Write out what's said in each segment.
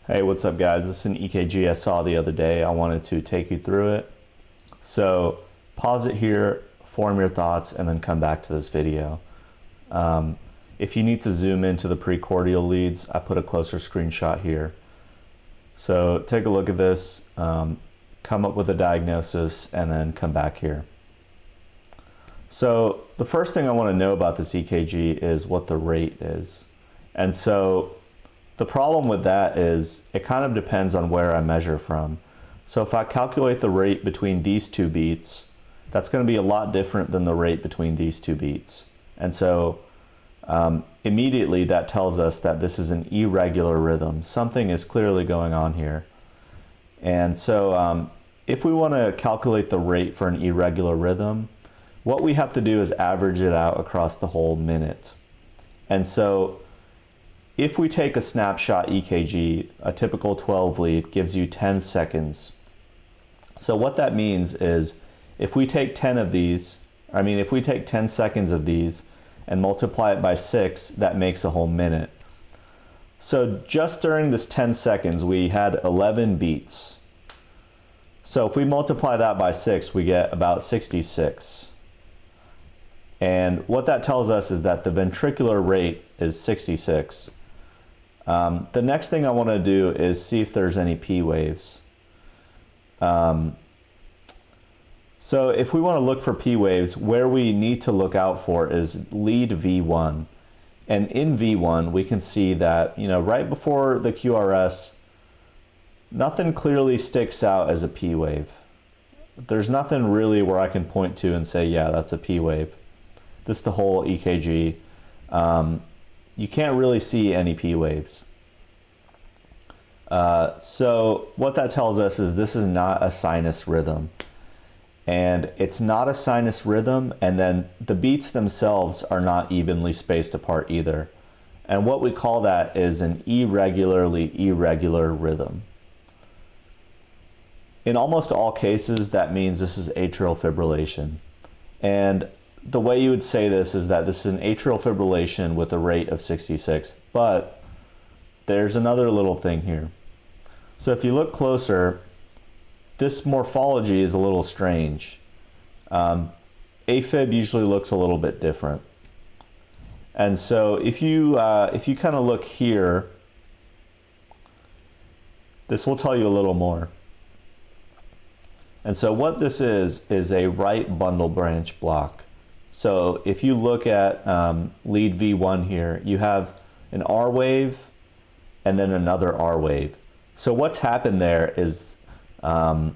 Hey, what's up guys? This is an EKG I saw the other day. I wanted to take you through it. So pause it here, form your thoughts, and then come back to this video. If you need to zoom into the precordial leads, I put a closer screenshot here. So take a look at this, come up with a diagnosis, and then come back here. So the first thing I want to know about this EKG is what the rate is. And so the problem with that is it kind of depends on where I measure from. So if I calculate the rate between these two beats, that's going to be a lot different than the rate between these two beats. And so immediately that tells us that this is an irregular rhythm. Something is clearly going on here. And so if we want to calculate the rate for an irregular rhythm, what we have to do is average it out across the whole minute. And so if we take a snapshot EKG, a typical 12 lead gives you 10 seconds. So what that means is if we take 10 of these, if we take 10 seconds of these and multiply it by 6, that makes a whole minute. So just during this 10 seconds, we had 11 beats. So if we multiply that by 6, we get about 66. And what that tells us is that the ventricular rate is 66. The next thing I want to do is see if there's any P waves. So if we want to look for P waves, where we need to look out for is lead V1. And in V1, we can see that, right before the QRS, nothing clearly sticks out as a P wave. There's nothing really where I can point to and say, yeah, that's a P wave. This is the whole EKG. You can't really see any P waves. So what that tells us is this is not a sinus rhythm. And it's not a sinus rhythm, and then the beats themselves are not evenly spaced apart either. And what we call that is an irregularly irregular rhythm. In almost all cases, that means this is atrial fibrillation. And the way you would say this is that this is an atrial fibrillation with a rate of 66, but there's another little thing here. So if you look closer, this morphology is a little strange. AFib usually looks a little bit different. And so if you kind of look here, this will tell you a little more. And so what this is a right bundle branch block. So if you look at lead V1 here, you have an R wave and then another R wave. So what's happened there is the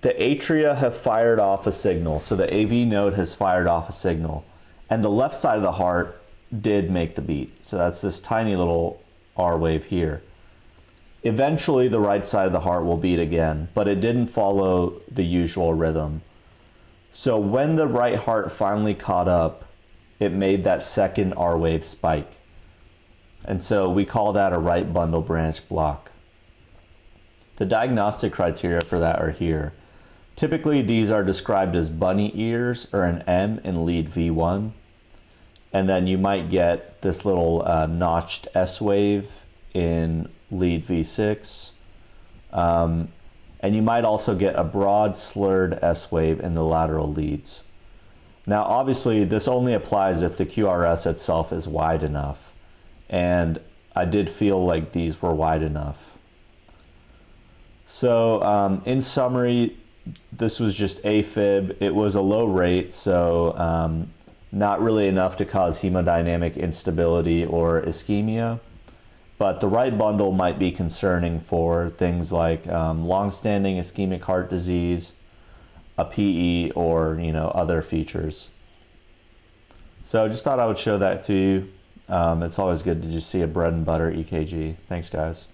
atria have fired off a signal. So the AV node has fired off a signal. And the left side of the heart did make the beat. So that's this tiny little R wave here. Eventually the right side of the heart will beat again, but it didn't follow the usual rhythm. So when the right heart finally caught up, it made that second R wave spike. And so we call that a right bundle branch block. The diagnostic criteria for that are here. Typically these are described as bunny ears or an M in lead V1. And then you might get this little notched S wave in lead V6. And you might also get a broad slurred S wave in the lateral leads. Now obviously this only applies if the QRS itself is wide enough. And I did feel like these were wide enough. So in summary, this was just AFib. It was a low rate, so not really enough to cause hemodynamic instability or ischemia. But the right bundle might be concerning for things like long-standing ischemic heart disease, a PE, or other features. So I just thought I would show that to you. It's always good to just see a bread and butter EKG. Thanks, guys.